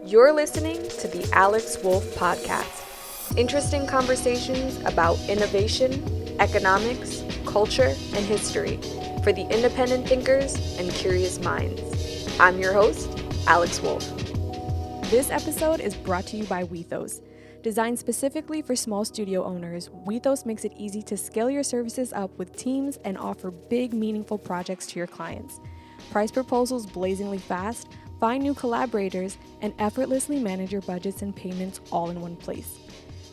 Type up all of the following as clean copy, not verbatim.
You're listening to the Alex Wolf Podcast. Interesting conversations about innovation, economics, culture, and history for the independent thinkers and curious minds. I'm your host, Alex Wolf. This episode is brought to you by Wethos. Designed specifically for small studio owners, Wethos makes it easy to scale your services up with teams and offer big, meaningful projects to your clients. Price proposals blazingly fast, find new collaborators, and effortlessly manage your budgets and payments all in one place.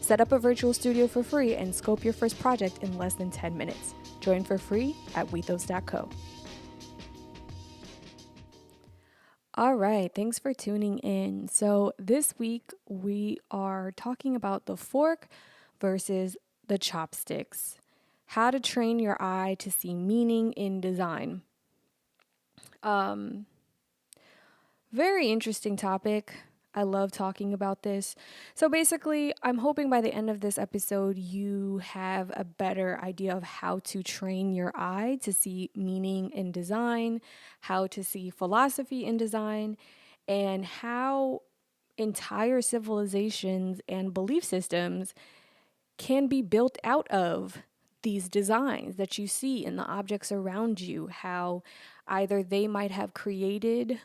Set up a virtual studio for free and scope your first project in less than 10 minutes. Join for free at wethos.co. All right, thanks for tuning in. So this week we are talking about the fork versus the chopsticks. How to train your eye to see meaning in design. Very interesting topic. I love talking about this. So basically, I'm hoping by the end of this episode, you have a better idea of how to train your eye to see meaning in design, how to see philosophy in design, and how entire civilizations and belief systems can be built out of these designs that you see in the objects around you, how either they might have created,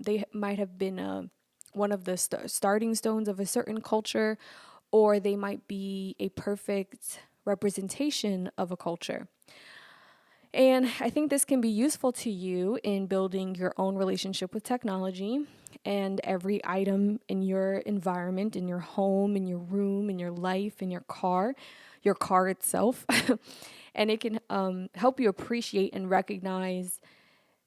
they might have been one of the starting stones of a certain culture, or they might be a perfect representation of a culture. And I think this can be useful to you in building your own relationship with technology and every item in your environment, in your home, in your room, in your life, in your car itself. And it can help you appreciate and recognize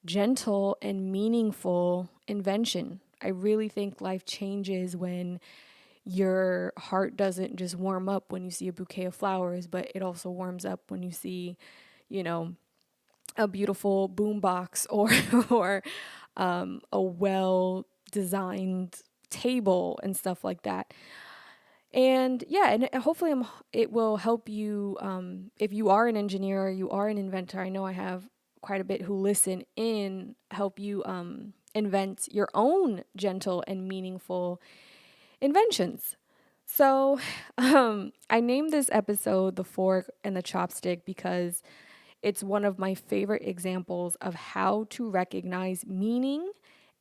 gentle and meaningful invention. I really think life changes when your heart doesn't just warm up when you see a bouquet of flowers, but it also warms up when you see, a beautiful boombox or a well-designed table and stuff like that. And yeah, and hopefully it will help you if you are an engineer or you are an inventor. I know I have quite a bit who listen in, help you invent your own gentle and meaningful inventions. So I named this episode The Fork and the Chopstick because it's one of my favorite examples of how to recognize meaning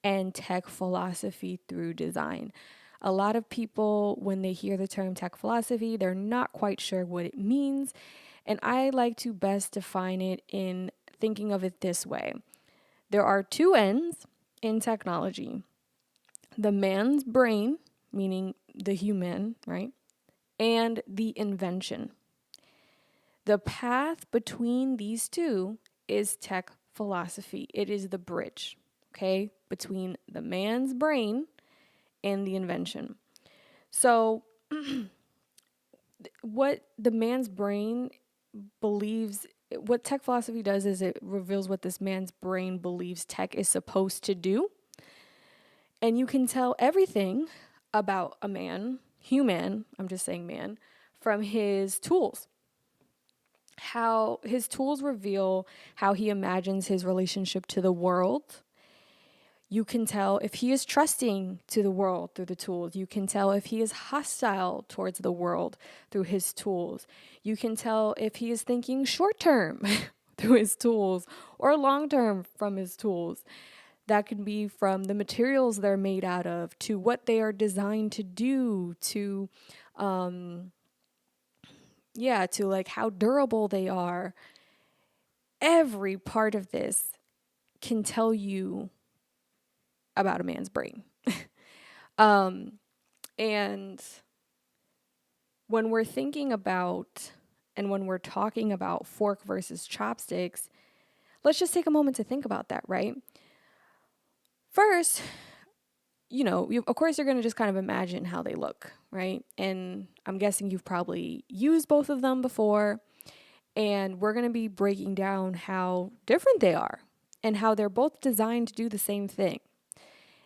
and tech philosophy through design. A lot of people, when they hear the term tech philosophy, they're not quite sure what it means. And I like to best define it in thinking of it this way. There are two ends in technology: the man's brain, meaning the human, right? And the invention. The path between these two is tech philosophy. It is the bridge, okay, between the man's brain and the invention. So, what the man's brain believes, what tech philosophy does is it reveals what this man's brain believes tech is supposed to do. And you can tell everything about a man, human, I'm just saying man, from his tools. How his tools reveal how he imagines his relationship to the world. You can tell if he is trusting to the world through the tools. You can tell if he is hostile towards the world through his tools. You can tell if he is thinking short term through his tools or long term from his tools. That can be from the materials they're made out of to what they are designed to do to to like how durable they are. Every part of this can tell you about a man's brain. And when we're thinking about and when we're talking about fork versus chopsticks, let's just take a moment to think about that, right? First, of course, you're going to just kind of imagine how they look, right? And I'm guessing you've probably used both of them before. And we're going to be breaking down how different they are and how they're both designed to do the same thing.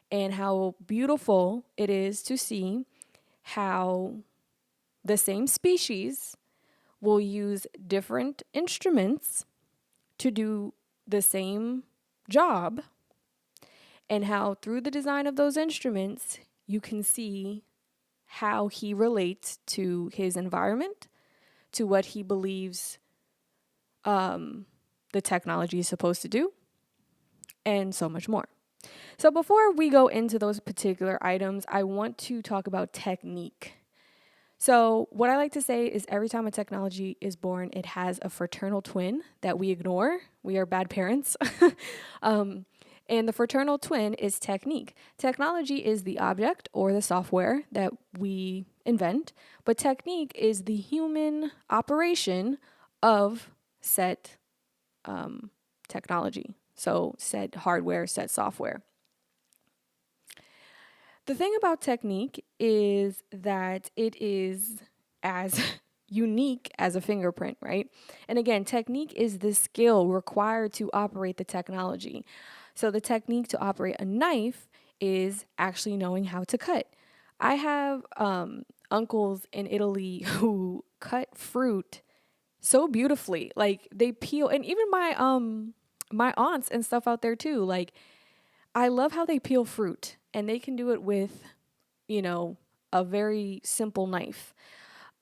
And how beautiful it is to see how the same species will use different instruments to do the same job, and how through the design of those instruments, you can see how he relates to his environment, to what he believes the technology is supposed to do, and so much more. So before we go into those particular items, I want to talk about technique. So what I like to say is every time a technology is born, it has a fraternal twin that we ignore. We are bad parents. And the fraternal twin is technique. Technology is the object or the software that we invent, but technique is the human operation of said technology. So said hardware, said software. The thing about technique is that it is as unique as a fingerprint, right? And again, technique is the skill required to operate the technology. So the technique to operate a knife is actually knowing how to cut. I have uncles in Italy who cut fruit so beautifully. Like they peel, and even my aunts and stuff out there too. Like I love how they peel fruit, and they can do it with, a very simple knife.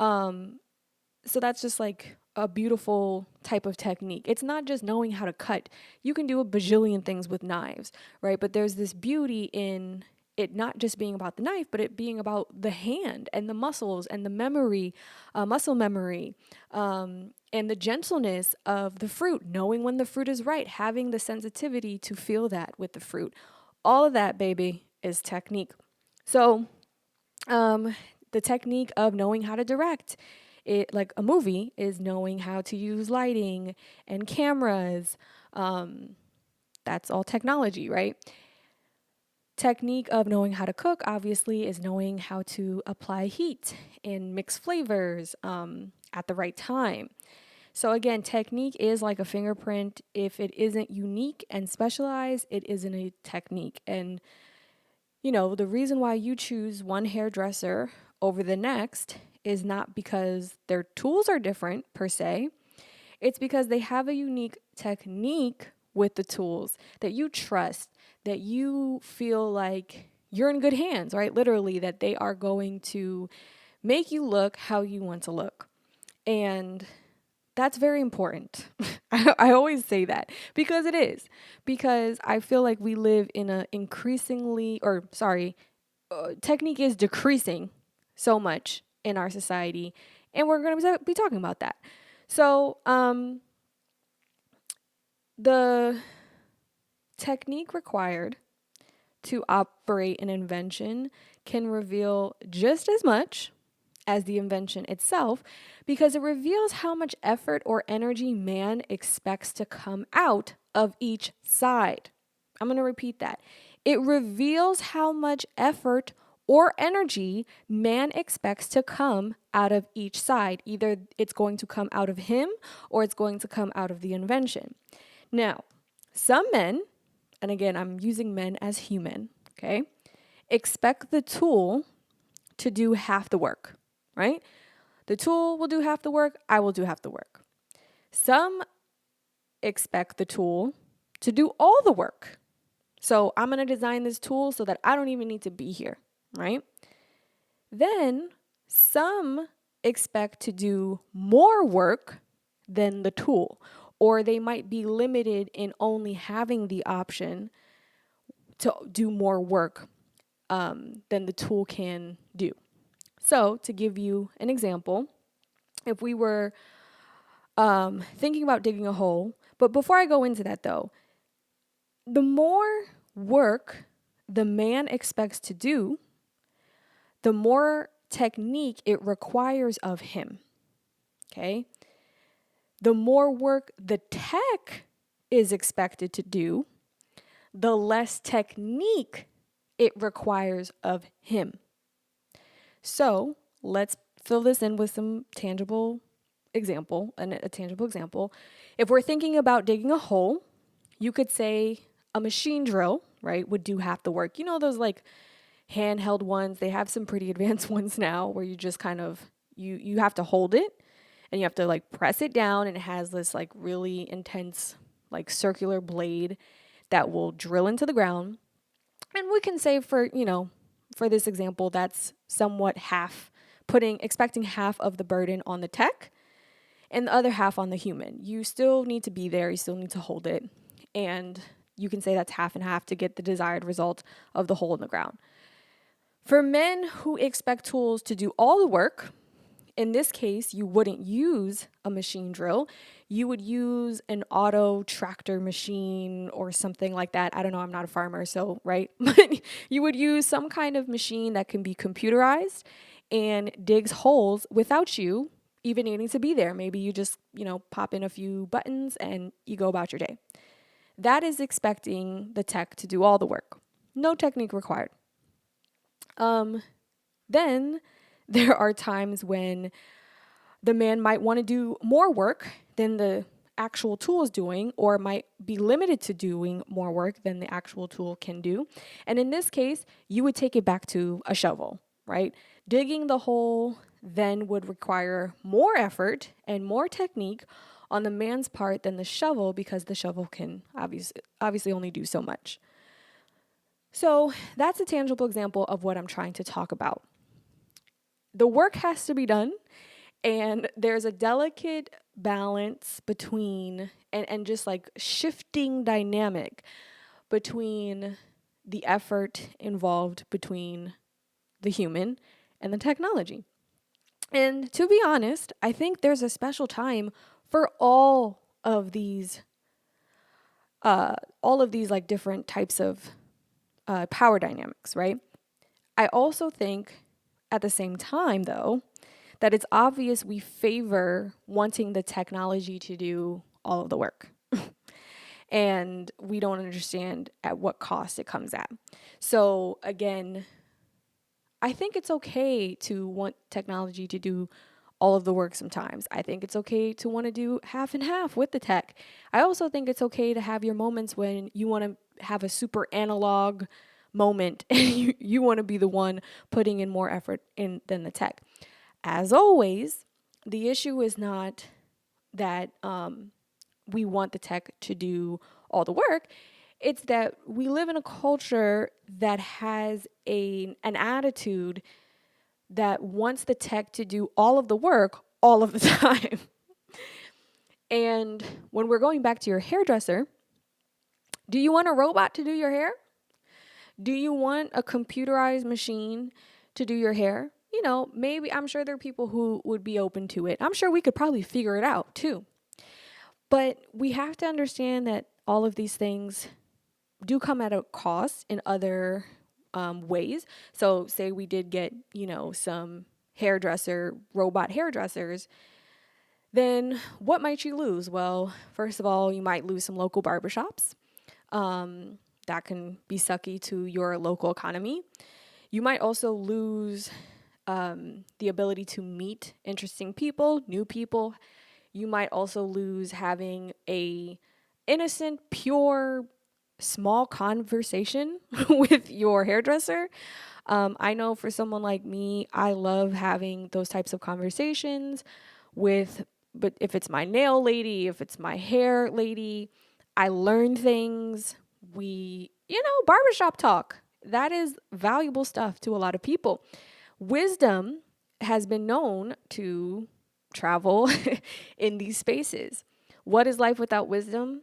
So that's just like a beautiful type of technique. It's not just knowing how to cut. You can do a bajillion things with knives, right? But there's this beauty in it not just being about the knife, but it being about the hand and the muscles and the memory, muscle memory, and the gentleness of the fruit, knowing when the fruit is right, having the sensitivity to feel that with the fruit. All of that, baby, is technique. So, the technique of knowing how to direct it, like a movie, is knowing how to use lighting and cameras. That's all technology, right? Technique of knowing how to cook, obviously, is knowing how to apply heat and mix flavors at the right time. So again, technique is like a fingerprint. If it isn't unique and specialized, it isn't a technique. And the reason why you choose one hairdresser over the next is not because their tools are different per se. It's because they have a unique technique with the tools that you trust, that you feel like you're in good hands, right? Literally, that they are going to make you look how you want to look. And that's very important. I always say that because it is. Because I feel like we live in a technique is decreasing so much in our society, and we're going to be talking about that. So, the technique required to operate an invention can reveal just as much as the invention itself, because it reveals how much effort or energy man expects to come out of each side. I'm going to repeat that. It reveals how much effort or energy man expects to come out of each side. Either it's going to come out of him or it's going to come out of the invention. Now, some men, and again, I'm using men as human, okay, expect the tool to do half the work, right? The tool will do half the work. I will do half the work. Some expect the tool to do all the work. So I'm going to design this tool so that I don't even need to be here, right? Then some expect to do more work than the tool, or they might be limited in only having the option to do more work than the tool can do. So to give you an example, if we were thinking about digging a hole, but before I go into that though, the more work the man expects to do, the more technique it requires of him, okay? The more work the tech is expected to do, the less technique it requires of him. So let's fill this in with some tangible example, a tangible example. If we're thinking about digging a hole, you could say a machine drill, right, would do half the work. You know those like handheld ones? They have some pretty advanced ones now where you just kind of, you have to hold it and you have to like press it down, and it has this like really intense like circular blade that will drill into the ground. And we can say for, for this example, that's somewhat expecting half of the burden on the tech and the other half on the human. You still need to be there, you still need to hold it, and you can say that's half and half to get the desired result of the hole in the ground. For men who expect tools to do all the work, in this case, you wouldn't use a machine drill. You would use an auto tractor machine or something like that. I don't know, I'm not a farmer, so, right? But you would use some kind of machine that can be computerized and digs holes without you even needing to be there. Maybe you just, pop in a few buttons and you go about your day. That is expecting the tech to do all the work. No technique required. Then there are times when the man might want to do more work than the actual tool is doing, or might be limited to doing more work than the actual tool can do. And in this case, you would take it back to a shovel, right? Digging the hole then would require more effort and more technique on the man's part than the shovel, because the shovel can obviously only do so much. So that's a tangible example of what I'm trying to talk about. The work has to be done, and there's a delicate balance between, and just like shifting dynamic between the effort involved between the human and the technology. And to be honest, I think there's a special time for all of these like different types of power dynamics, right? I also think at the same time, though, that it's obvious we favor wanting the technology to do all of the work. And we don't understand at what cost it comes at. So again, I think it's okay to want technology to do all of the work sometimes. I think it's okay to want to do half and half with the tech. I also think it's okay to have your moments when you want to have a super analog moment and you want to be the one putting in more effort in than the tech. As always, the issue is not that we want the tech to do all the work. It's that we live in a culture that has an attitude that wants the tech to do all of the work all of the time. And when we're going back to your hairdresser, do you want a robot to do your hair? Do you want a computerized machine to do your hair? Maybe I'm sure there are people who would be open to it. I'm sure we could probably figure it out too. But we have to understand that all of these things do come at a cost in other ways. So say we did get, some robot hairdressers, then what might you lose? Well, first of all, you might lose some local barbershops. That can be sucky to your local economy. You might also lose the ability to meet interesting people, new people. You might also lose having a innocent, pure, small conversation with your hairdresser. I know for someone like me, I love having those types of conversations but if it's my nail lady, if it's my hair lady, I learn things. Barbershop talk. That is valuable stuff to a lot of people. Wisdom has been known to travel in these spaces. What is life without wisdom?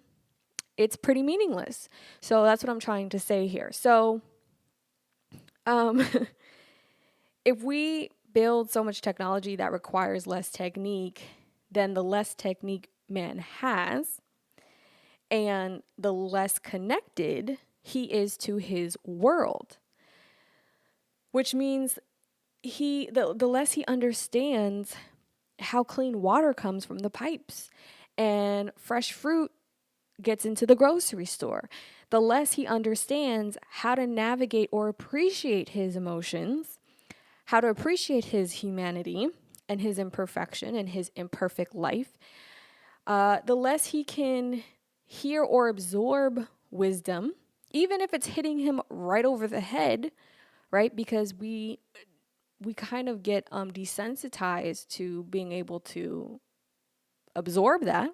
It's pretty meaningless. So that's what I'm trying to say here. So if we build so much technology that requires less technique, then the less technique man has, and the less connected he is to his world, which means the less he understands how clean water comes from the pipes and fresh fruit gets into the grocery store, the less he understands how to navigate or appreciate his emotions, how to appreciate his humanity and his imperfection and his imperfect life, the less he can hear or absorb wisdom, even if it's hitting him right over the head, right? Because we kind of get desensitized to being able to absorb that.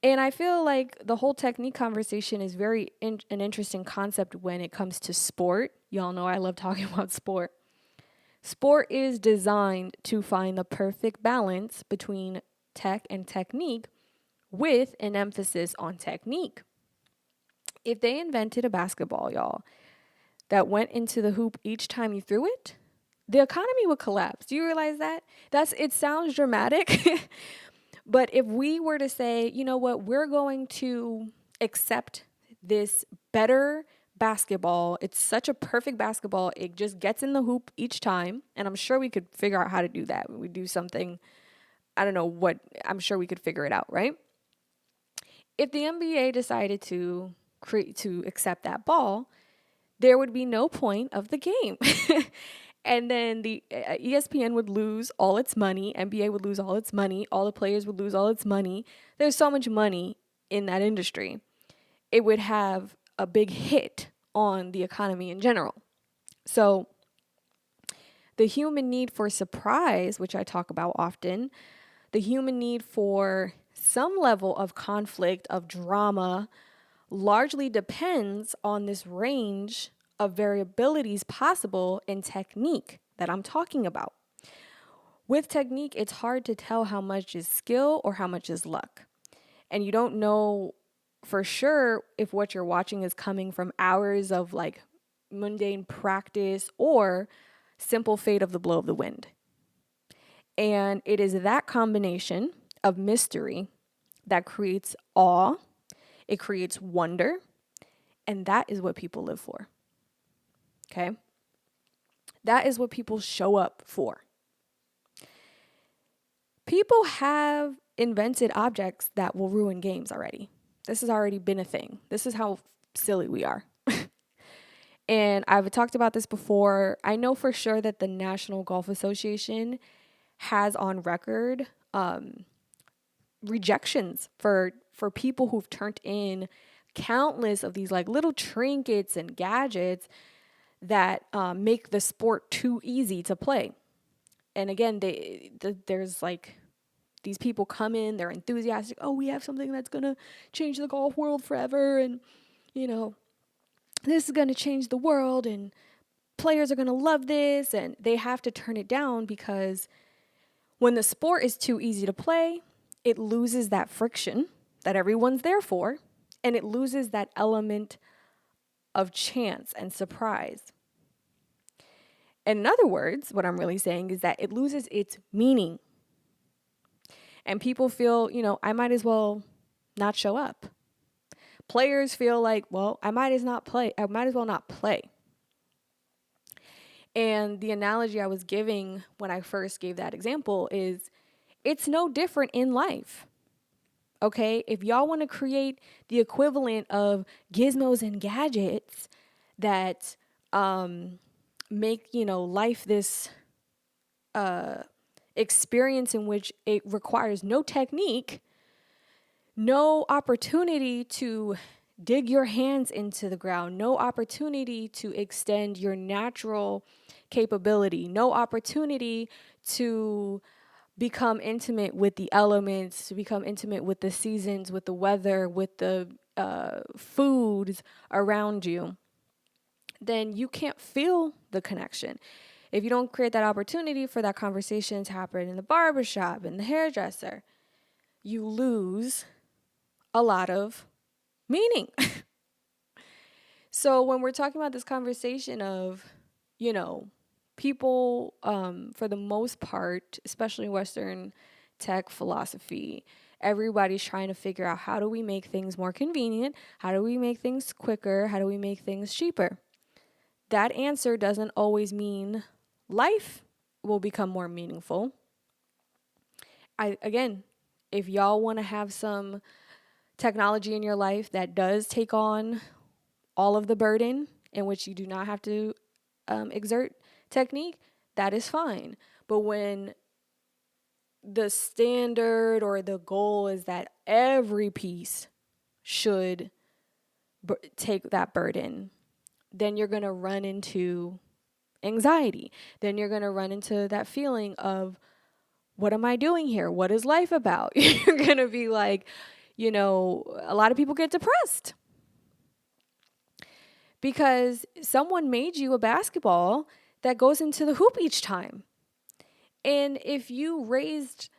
And I feel like the whole technique conversation is an interesting concept when it comes to sport. Y'all know I love talking about sport. Sport is designed to find the perfect balance between tech and technique with an emphasis on technique. If they invented a basketball, y'all, that went into the hoop each time you threw it, the economy would collapse. Do you realize that? It sounds dramatic, but if we were to say, you know what, we're going to accept this better basketball. It's such a perfect basketball. It just gets in the hoop each time. And I'm sure we could figure out how to do that. We do something, I don't know what, I'm sure we could figure it out, right? If the NBA decided to accept that ball, there would be no point of the game. And then the ESPN would lose all its money. NBA would lose all its money. All the players would lose all its money. There's so much money in that industry. It would have a big hit on the economy in general. So the human need for surprise, which I talk about often, the human need for some level of conflict, of drama, largely depends on this range of variabilities possible in technique that I'm talking about. With technique, it's hard to tell how much is skill or how much is luck. And you don't know for sure if what you're watching is coming from hours of like mundane practice or simple fate of the blow of the wind. And it is that combination of mystery that creates awe, it creates wonder, and that is what people live for. Okay? That is what people show up for. People have invented objects that will ruin games already. This has already been a thing. This is how silly we are. And I've talked about this before. I know for sure that the National Golf Association has on record rejections for people who've turned in countless of these like little trinkets and gadgets that make the sport too easy to play. And again, there's like these people come in, they're enthusiastic. Oh, we have something that's going to change the golf world forever. And, you know, this is going to change the world and players are going to love this. And they have to turn it down because when the sport is too easy to play, it loses that friction that everyone's there for. And it loses that element of chance and surprise. In other words, what I'm really saying is that it loses its meaning. And people feel, you know, I might as well not show up. Players feel like, well, I might as well not play. And the analogy I was giving when I first gave that example is it's no different in life. Okay? If y'all want to create the equivalent of gizmos and gadgets that make, you know, life this experience in which it requires no technique, no opportunity to dig your hands into the ground, no opportunity to extend your natural capability, no opportunity to become intimate with the elements, to become intimate with the seasons, with the weather, with the foods around you, then you can't feel the connection. If you don't create that opportunity for that conversation to happen in the barbershop, in the hairdresser, you lose a lot of meaning. So when we're talking about this conversation of, you know, people, for the most part, especially Western tech philosophy, everybody's trying to figure out how do we make things more convenient? How do we make things quicker? How do we make things cheaper? That answer doesn't always mean life will become more meaningful. Again, if y'all want to have some technology in your life that does take on all of the burden in which you do not have to exert technique, that is fine. But when the standard or the goal is that every piece should take that burden, then you're going to run into anxiety. Then you're going to run into that feeling of, what am I doing here? What is life about? You're going to be like, A lot of people get depressed because someone made you a basketball that goes into the hoop each time. And if you raised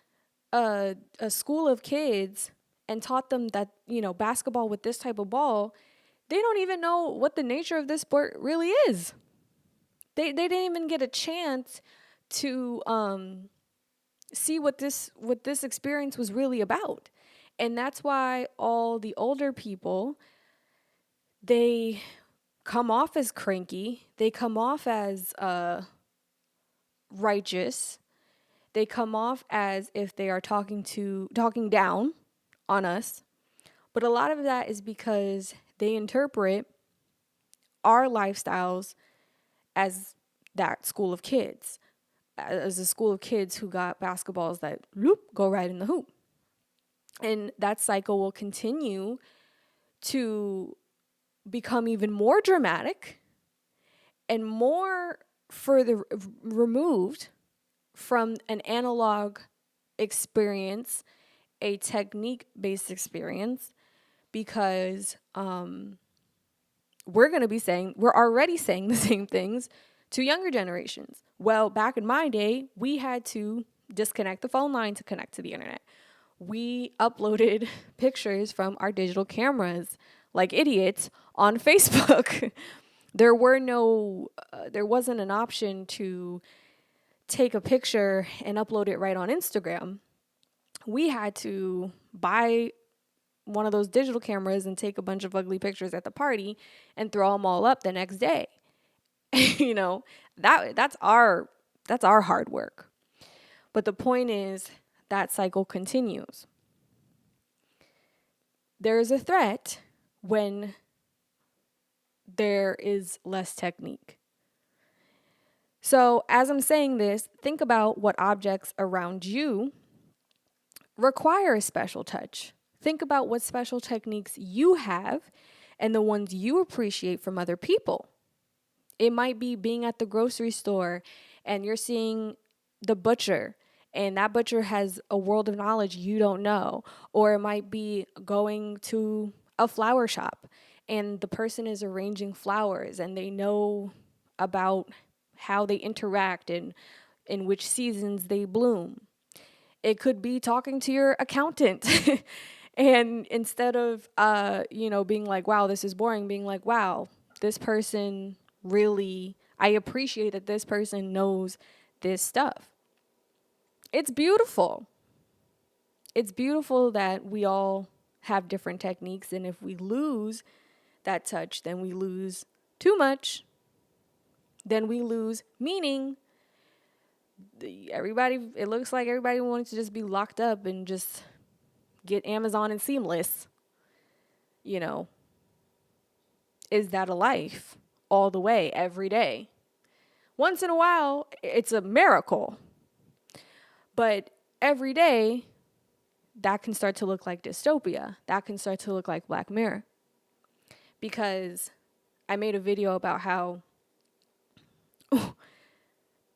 a school of kids and taught them that, basketball with this type of ball, they don't even know what the nature of this sport really is. They didn't even get a chance to see what this experience was really about. And that's why all the older people, they come off as cranky, they come off as righteous, they come off as if they are talking down on us. But a lot of that is because they interpret our lifestyles as that school of kids, as a school of kids who got basketballs that go right in the hoop. And that cycle will continue to become even more dramatic and more further removed from an analog experience, a technique-based experience, because we're already saying the same things to younger generations. Well, back in my day, we had to disconnect the phone line to connect to the internet. We uploaded pictures from our digital cameras like idiots on Facebook. There wasn't an option to take a picture and upload it right on Instagram. We had to buy one of those digital cameras and take a bunch of ugly pictures at the party and throw them all up the next day. That's our hard work. But the point is that cycle continues. There is a threat when there is less technique. So as I'm saying this, think about what objects around you require a special touch. Think about what special techniques you have and the ones you appreciate from other people. It might be being at the grocery store and you're seeing the butcher, and that butcher has a world of knowledge you don't know. Or it might be going to a flower shop and the person is arranging flowers and they know about how they interact and in which seasons they bloom. It could be talking to your accountant and instead of, being like, wow, this is boring, being like, wow, this person really, I appreciate that this person knows this stuff. It's beautiful. It's beautiful that we all have different techniques. And if we lose that touch, then we lose too much. Then we lose meaning. It looks like everybody wants to just be locked up and just get Amazon and Seamless. Is that a life all the way, every day? Once in a while, it's a miracle. But every day, that can start to look like dystopia. That can start to look like Black Mirror. Because I made a video about how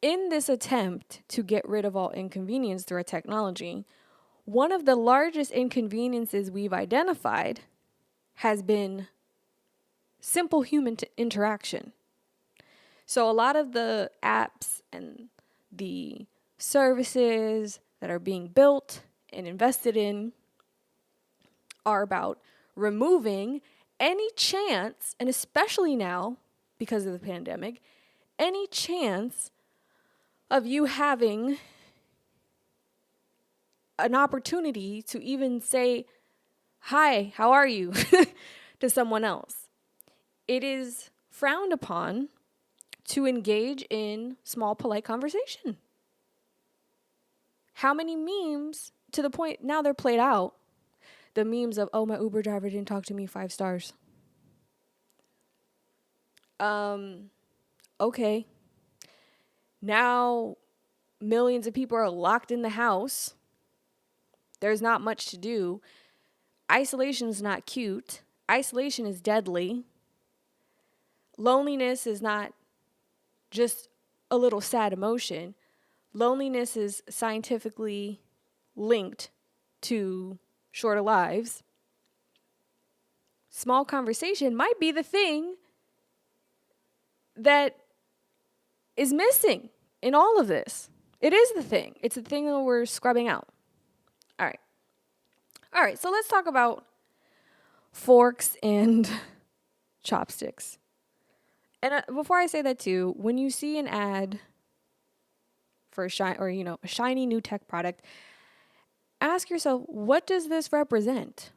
in this attempt to get rid of all inconvenience through our technology, one of the largest inconveniences we've identified has been simple human interaction. So a lot of the apps and the services that are being built and invested in are about removing any chance, and especially now because of the pandemic, any chance of you having an opportunity to even say, hi, how are you, to someone else. It is frowned upon to engage in small, polite conversation. How many memes, to the point now they're played out, the memes of, oh, my Uber driver didn't talk to me, 5 stars. Okay. Now millions of people are locked in the house. There's not much to do. Isolation is not cute. Isolation is deadly. Loneliness is not just a little sad emotion. Loneliness is scientifically linked to shorter lives. small conversation might be the thing that is missing in all of this. It is the thing. It's the thing that we're scrubbing out. All right. So let's talk about forks and chopsticks. And before I say that too, when you see an ad for a shiny new tech product, ask yourself, what does this represent?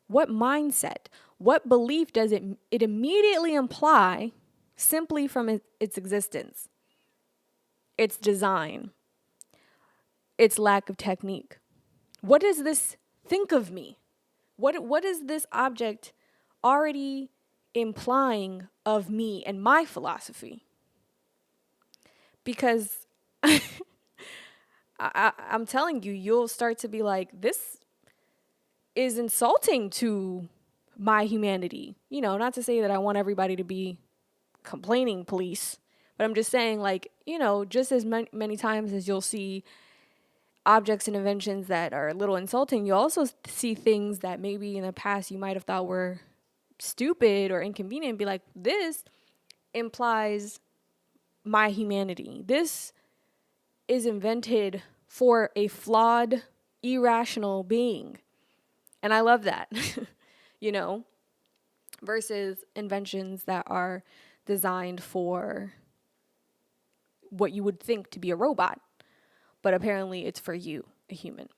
What mindset? What belief does it immediately imply simply from its existence? Its design, its lack of technique. What does this think of me? What is this object already implying of me and my philosophy? Because I'm telling you, you'll start to be like, this is insulting to my humanity. Not to say that I want everybody to be complaining police, but I'm just saying, like, just as many times as you'll see objects and inventions that are a little insulting, you also see things that maybe in the past you might have thought were stupid or inconvenient and be like, this implies my humanity. This is invented for a flawed, irrational being. And I love that, versus inventions that are designed for what you would think to be a robot, but apparently it's for you, a human.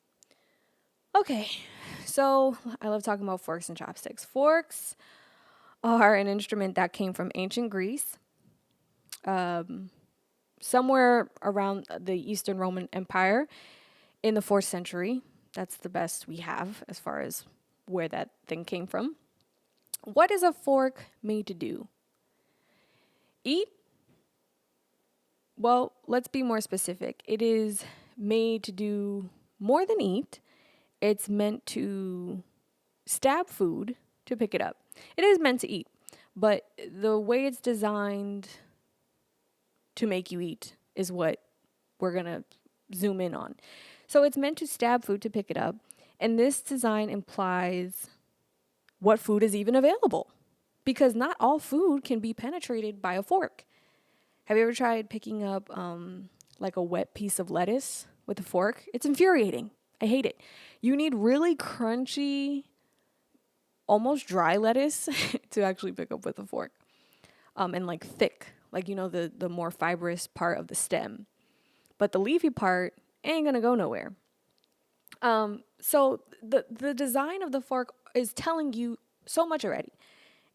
Okay, so I love talking about forks and chopsticks. Forks are an instrument that came from ancient Greece, somewhere around the Eastern Roman Empire in the 4th century. That's the best we have as far as where that thing came from. What is a fork made to do? Eat? Well, let's be more specific. It is made to do more than eat. It's meant to stab food to pick it up. It is meant to eat, but the way it's designed to make you eat is what we're going to zoom in on. So it's meant to stab food to pick it up, and this design implies what food is even available, because not all food can be penetrated by a fork. Have you ever tried picking up like a wet piece of lettuce with a fork? It's infuriating. I hate it. You need really crunchy, almost dry lettuce to actually pick up with a fork. And like thick, like, the more fibrous part of the stem. But the leafy part ain't gonna go nowhere. So the design of the fork is telling you so much already.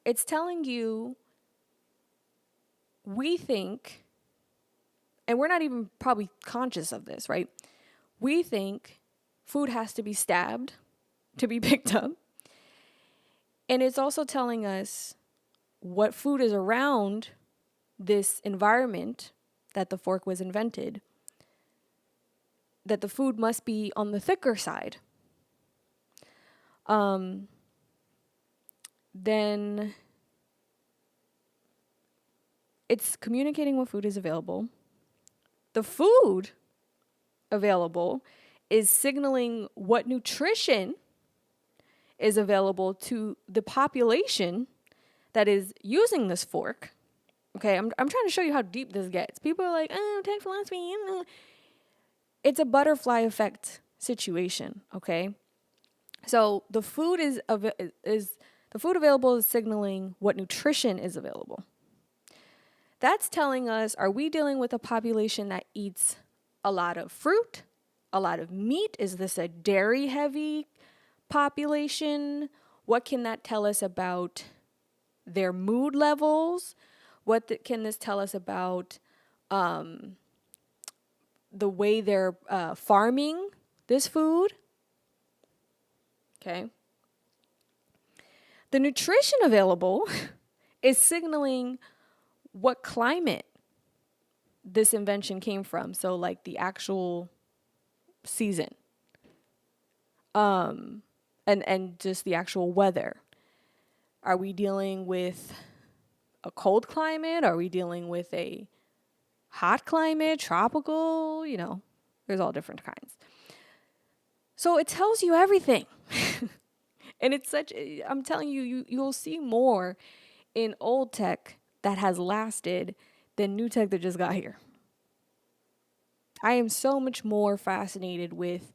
It's telling you, we think, and we're not even probably conscious of this, right? We think food has to be stabbed to be picked up. And it's also telling us what food is around this environment that the fork was invented, that the food must be on the thicker side. Then it's communicating what food is available. The food available is signaling what nutrition is available to the population that is using this fork. Okay, I'm trying to show you how deep this gets. People are like, oh, tech-philosphy. It's a butterfly effect situation, okay? So the food the food available is signaling what nutrition is available. That's telling us, are we dealing with a population that eats a lot of fruit, a lot of meat? Is this a dairy-heavy population? What can that tell us about their mood levels? Can this tell us about the way they're farming this food? Okay. The nutrition available is signaling what climate this invention came from. So like the actual season. And just the actual weather. Are we dealing with a cold climate? Are we dealing with a hot climate, tropical? There's all different kinds. So it tells you everything. And I'm telling you, you'll see more in old tech that has lasted than new tech that just got here. I am so much more fascinated with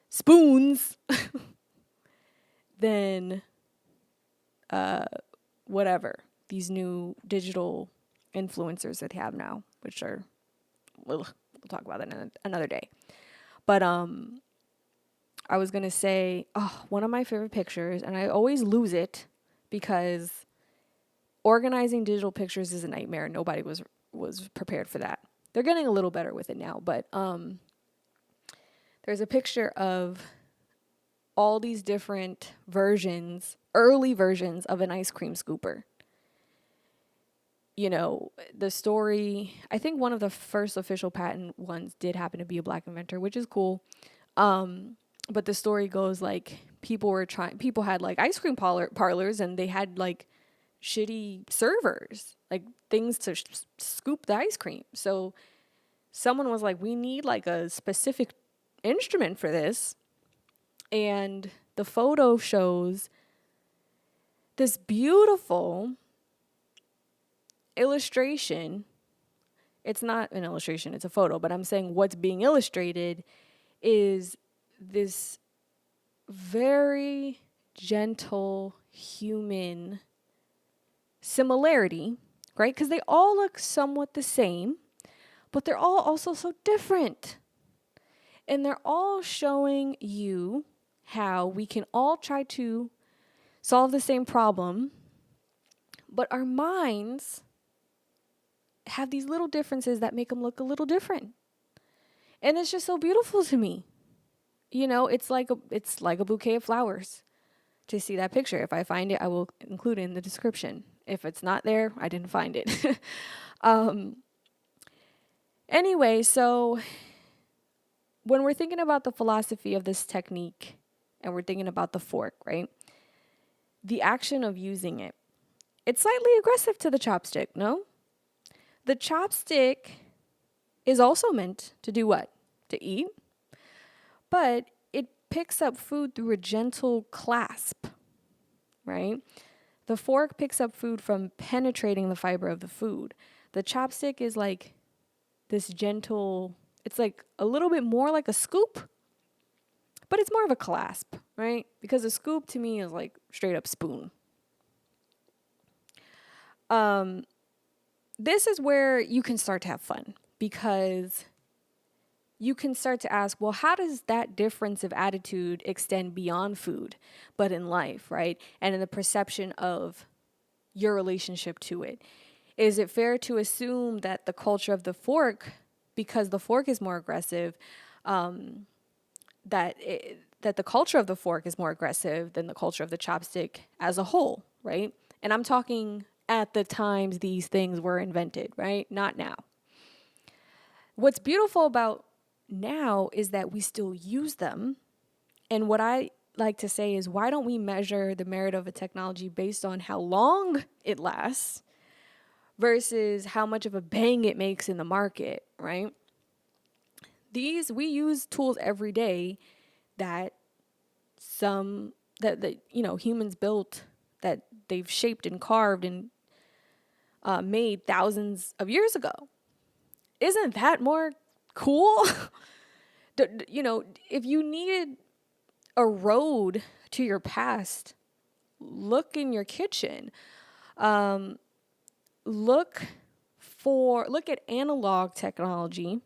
spoons than whatever these new digital influencers that they have now, which are, we'll talk about that another day. But I was gonna say, one of my favorite pictures, and I always lose it because organizing digital pictures is a nightmare. Nobody was prepared for that. They're getting a little better with it now, but there's a picture of all these different versions, early versions of an ice cream scooper. You know, the story, I think one of the first official patent ones did happen to be a black inventor, which is cool. But the story goes like people had like ice cream parlors, and they had like shitty servers, like things to scoop the ice cream. So someone was like, we need like a specific instrument for this. And the photo shows this beautiful illustration. It's not an illustration, it's a photo, but I'm saying what's being illustrated is this very gentle human similarity, right? Because they all look somewhat the same, but they're all also so different. And they're all showing you how we can all try to solve the same problem, but our minds have these little differences that make them look a little different. And it's just so beautiful to me. You know, it's like a bouquet of flowers to see that picture. If I find it, I will include it in the description. If it's not there, I didn't find it. Anyway, so when we're thinking about the philosophy of this technique and we're thinking about the fork, right? The action of using it, it's slightly aggressive to the chopstick, no? The chopstick is also meant to do what? To eat. But it picks up food through a gentle clasp, right? The fork picks up food from penetrating the fiber of the food. The chopstick is like this gentle, it's like a little bit more like a scoop, but it's more of a clasp, right? Because a scoop to me is like straight up spoon. This is where you can start to have fun, because you can start to ask, well, how does that difference of attitude extend beyond food, but in life, right? And in the perception of your relationship to it. Is it fair to assume that the culture of the fork, because the fork is more aggressive, that the culture of the fork is more aggressive than the culture of the chopstick as a whole, right? And I'm talking at the times these things were invented, right? Not now. What's beautiful about now is that we still use them. And what I like to say is, why don't we measure the merit of a technology based on how long it lasts versus how much of a bang it makes in the market, right? We use tools every day that humans built, that they've shaped and carved and made thousands of years ago. Isn't that more cool? If you needed a road to your past, look in your kitchen. Look at analog technology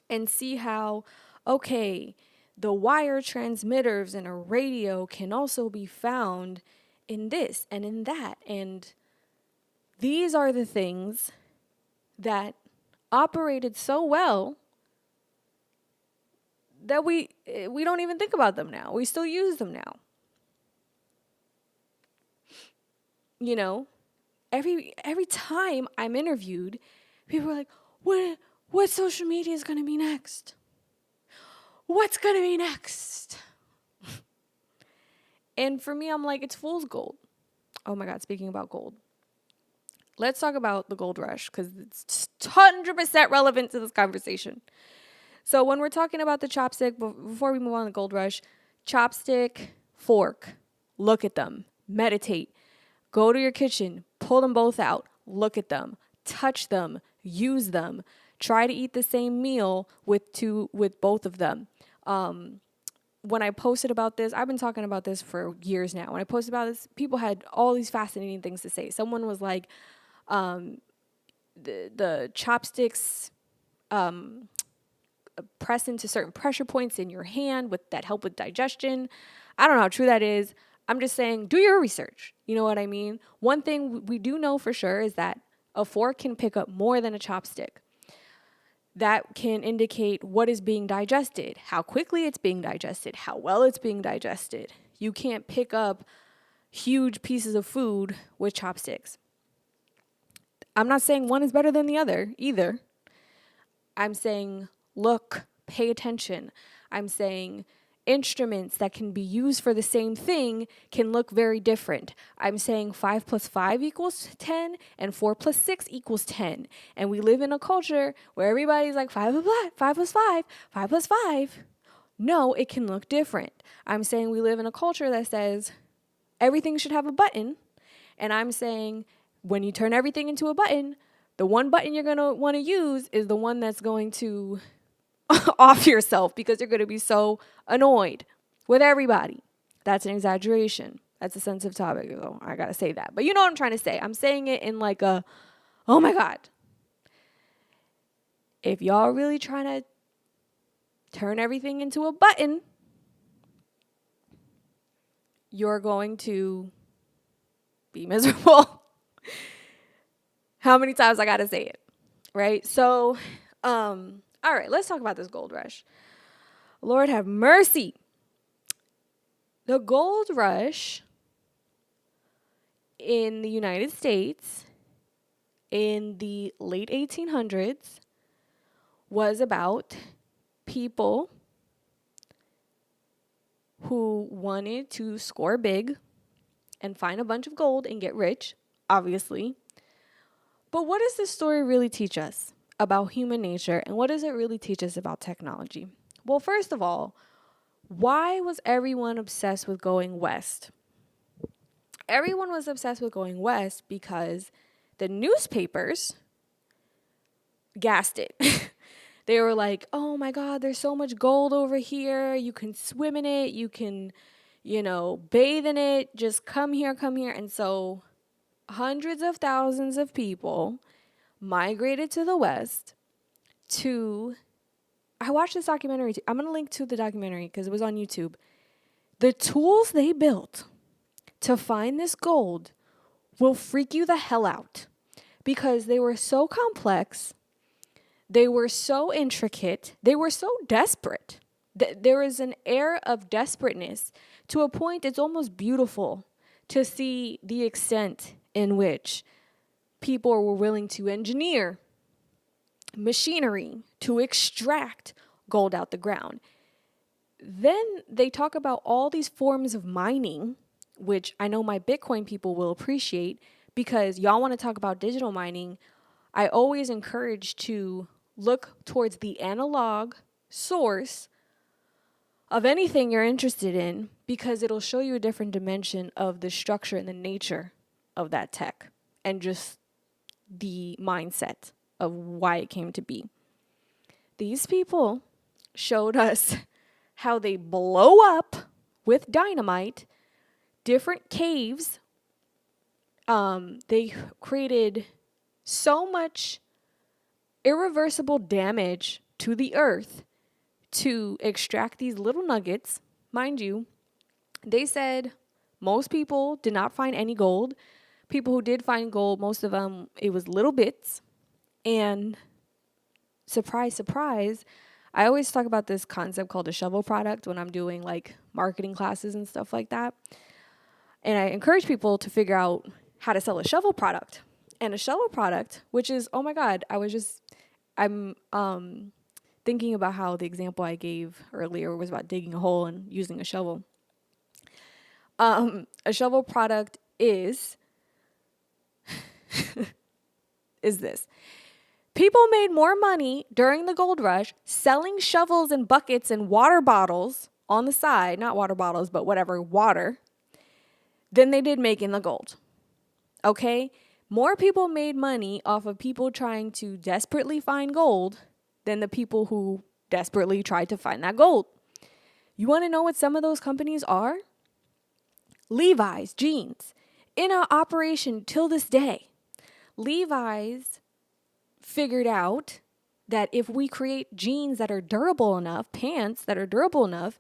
and see how, okay, the wire transmitters in a radio can also be found in this and in that. And these are the things that operated so well that we don't even think about them now. We still use them now. You know, every time I'm interviewed, people are like, what social media is going to be next? What's going to be next? And for me, I'm like, it's fool's gold. Oh my God, speaking about gold. Let's talk about the gold rush, because it's 100% relevant to this conversation. So when we're talking about the chopstick, before we move on to the gold rush, chopstick, fork, look at them, meditate, go to your kitchen, pull them both out, look at them, touch them, use them, try to eat the same meal with both of them. When I posted about this, I've been talking about this for years now. When I posted about this, people had all these fascinating things to say. Someone was like, the chopsticks press into certain pressure points in your hand that help with digestion. I don't know how true that is. I'm just saying, do your research. You know what I mean? One thing we do know for sure is that a fork can pick up more than a chopstick. That can indicate what is being digested, how quickly it's being digested, how well it's being digested. You can't pick up huge pieces of food with chopsticks. I'm not saying one is better than the other either. I'm saying look, pay attention. I'm saying instruments that can be used for the same thing can look very different. I'm saying 5 plus 5 equals 10 and 4 plus 6 equals 10. And we live in a culture where everybody's like 5 plus 5, 5 plus 5. No, it can look different. I'm saying we live in a culture that says everything should have a button. And I'm saying when you turn everything into a button, the one button you're going to want to use is the one that's going to off yourself because you're going to be so annoyed with everybody. That's an exaggeration. That's a sensitive topic. So I got to say that. But you know what I'm trying to say. I'm saying it in like a, oh my God. If y'all really trying to turn everything into a button, you're going to be miserable. How many times I got to say it? Right? So, all right, let's talk about this gold rush. Lord have mercy. The gold rush in the United States in the late 1800s was about people who wanted to score big and find a bunch of gold and get rich, obviously. But what does this story really teach us about human nature, and what does it really teach us about technology? Well, first of all, why was everyone obsessed with going west? Everyone was obsessed with going west because the newspapers gassed it. They were like, oh my God, there's so much gold over here. You can swim in it. You can, bathe in it. Just come here, come here. And so hundreds of thousands of people migrated to the West I watched this documentary. I'm going to link to the documentary because it was on YouTube. The tools they built to find this gold will freak you the hell out because they were so complex. They were so intricate. They were so desperate. There is an air of desperateness to a point it's almost beautiful to see the extent in which people were willing to engineer machinery to extract gold out the ground. Then they talk about all these forms of mining, which I know my Bitcoin people will appreciate because y'all want to talk about digital mining. I always encourage to look towards the analog source of anything you're interested in because it'll show you a different dimension of the structure and the nature of that tech and just the mindset of why it came to be. These people showed us how they blow up with dynamite different caves. They created so much irreversible damage to the earth to extract these little nuggets. Mind you, they said most people did not find any gold. People who did find gold, most of them, it was little bits. And surprise, surprise, I always talk about this concept called a shovel product when I'm doing like marketing classes and stuff like that. And I encourage people to figure out how to sell a shovel product. And a shovel product, which is, oh my God, I'm thinking about how the example I gave earlier was about digging a hole and using a shovel. A shovel product is this. People made more money during the gold rush selling shovels and buckets and water bottles on the side, not water bottles, but whatever, water, than they did making the gold. Okay? More people made money off of people trying to desperately find gold than the people who desperately tried to find that gold. You want to know what some of those companies are? Levi's jeans, in our operation till this day. Levi's figured out that if we create jeans that are durable enough, pants that are durable enough,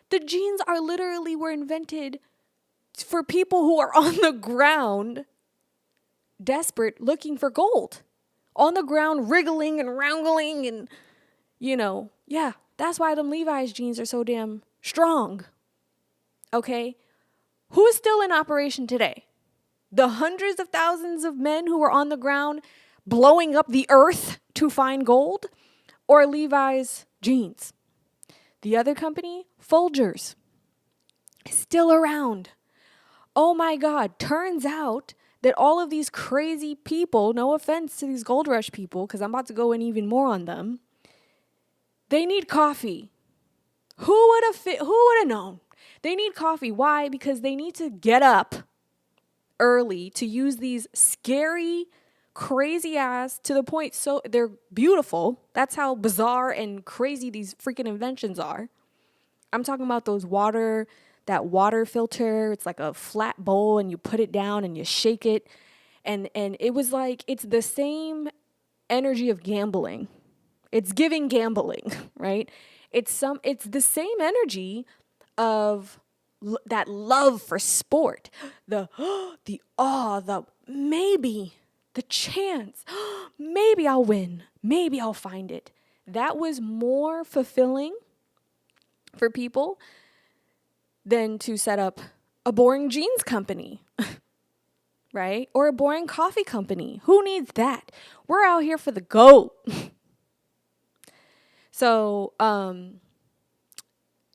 the jeans are literally were invented for people who are on the ground, desperate, looking for gold. On the ground, wriggling and wrangling and, yeah, that's why them Levi's jeans are so damn strong. Okay? Who's still in operation today? The hundreds of thousands of men who were on the ground blowing up the earth to find gold, or Levi's jeans? The other company, Folgers, still around. Oh my God, turns out that all of these crazy people, no offense to these gold rush people, because I'm about to go in even more on them, they need coffee. Who would have known? They need coffee. Why? Because they need to get up early to use these scary, crazy ass, to the point so they're beautiful. That's how bizarre and crazy these freaking inventions are. I'm talking about that water filter. It's like a flat bowl and you put it down and you shake it. And it was like, it's the same energy of gambling. It's giving gambling, right? It's the same energy of that love for sport, the awe, the maybe, the chance, maybe I'll win, maybe I'll find it. That was more fulfilling for people than to set up a boring jeans company, right? Or a boring coffee company. Who needs that? We're out here for the GOAT. So,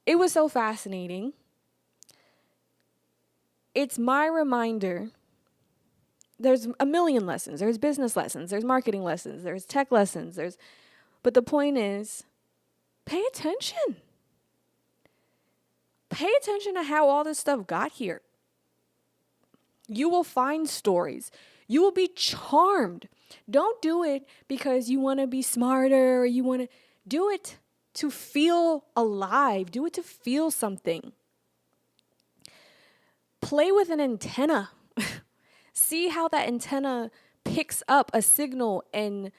it was so fascinating. It's my reminder. There's a million lessons. There's business lessons. There's marketing lessons. There's tech lessons. But the point is, pay attention. Pay attention to how all this stuff got here. You will find stories. You will be charmed. Don't do it because you want to be smarter or you want to do it to feel alive. Do it to feel something. Play with an antenna. See how that antenna picks up a signal and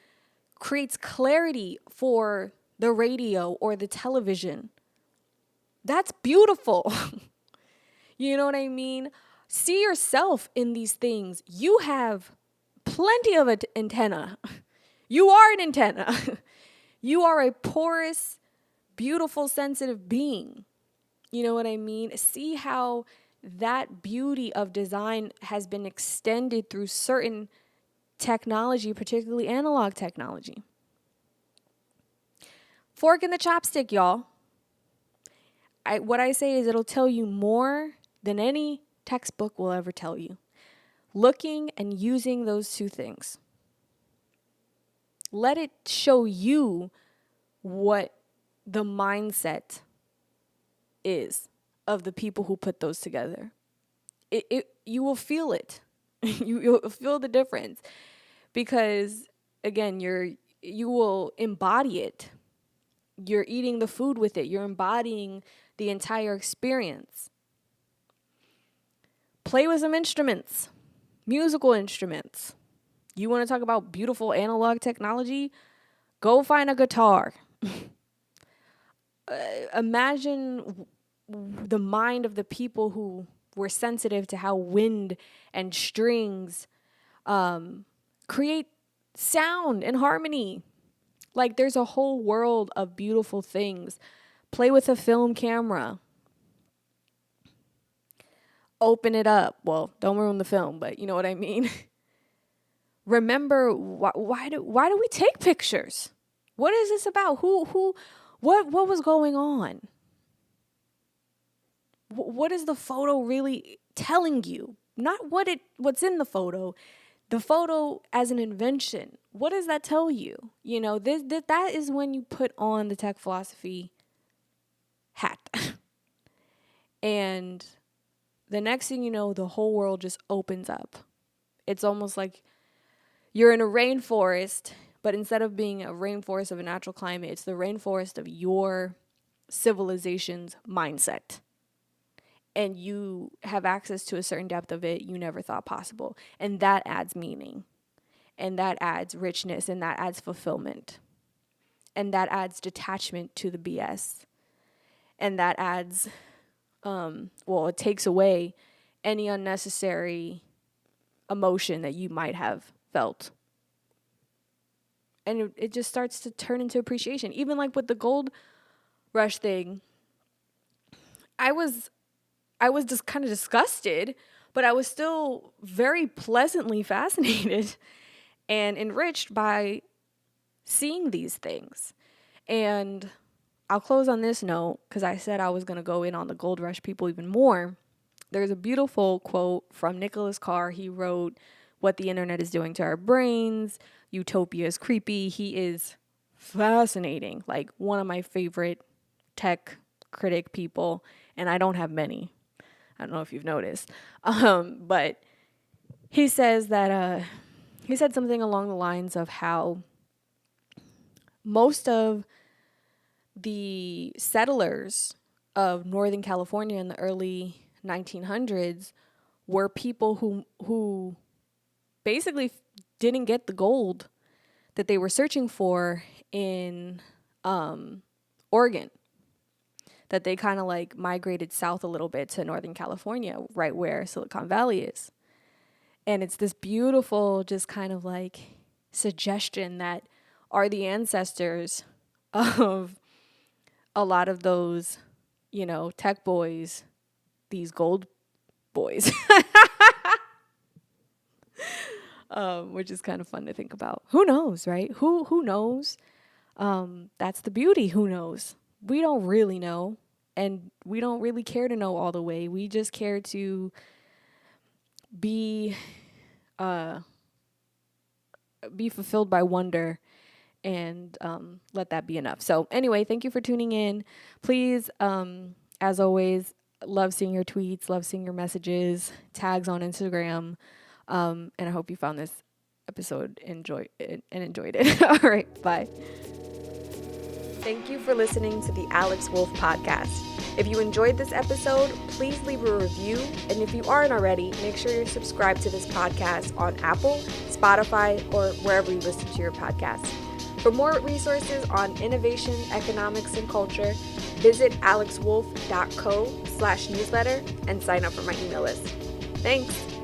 creates clarity for the radio or the television. That's beautiful. You know what I mean? See yourself in these things. You have plenty of an antenna. You are an antenna. You are a porous, beautiful, sensitive being. You know what I mean? See how that beauty of design has been extended through certain technology, particularly analog technology. Fork in the chopstick, y'all. What I say is it'll tell you more than any textbook will ever tell you. Looking and using those two things. Let it show you what the mindset is of the people who put those together. You will feel it. You'll feel the difference because again, you will embody it. You're eating the food with it. You're embodying the entire experience. Play with some instruments, musical instruments. You want to talk about beautiful analog technology? Go find a guitar. Imagine the mind of the people who were sensitive to how wind and strings create sound and harmony. Like there's a whole world of beautiful things. Play with a film camera. Open it up. Well, don't ruin the film, but you know what I mean. Remember, why do we take pictures? What is this about? What was going on? What is the photo really telling you? Not what's in the photo as an invention. What does that tell you? You know, that is when you put on the tech philosophy hat. And the next thing you know, the whole world just opens up. It's almost like you're in a rainforest, but instead of being a rainforest of a natural climate, it's the rainforest of your civilization's mindset. And you have access to a certain depth of it you never thought possible. And that adds meaning. And that adds richness. And that adds fulfillment. And that adds detachment to the BS. And that adds, it takes away any unnecessary emotion that you might have felt. And it just starts to turn into appreciation. Even like with the gold rush thing, I was just kind of disgusted, but I was still very pleasantly fascinated and enriched by seeing these things. And I'll close on this note because I said I was going to go in on the gold rush people even more. There's a beautiful quote from Nicholas Carr. He wrote, "What the internet is doing to our brains. Utopia is creepy." He is fascinating. Like one of my favorite tech critic people. And I don't have many. I don't know if you've noticed. But he says that, he said something along the lines of how most of the settlers of Northern California in the early 1900s were people who basically didn't get the gold that they were searching for in Oregon. That they kind of like migrated south a little bit to Northern California, right where Silicon Valley is. And it's this beautiful, just kind of like suggestion that are the ancestors of a lot of those, tech boys, these gold boys, which is kind of fun to think about. Who knows, right? Who knows? That's the beauty. Who knows? We don't really know, and we don't really care to know all the way. We just care to be fulfilled by wonder and let that be enough. So anyway, thank you for tuning in. Please, as always, love seeing your tweets, love seeing your messages, tags on Instagram, and I hope you found this episode enjoyed it. All right, bye. Thank you for listening to the Alex Wolf Podcast. If you enjoyed this episode, please leave a review. And if you aren't already, make sure you're subscribed to this podcast on Apple, Spotify, or wherever you listen to your podcasts. For more resources on innovation, economics, and culture, visit alexwolf.co/newsletter and sign up for my email list. Thanks.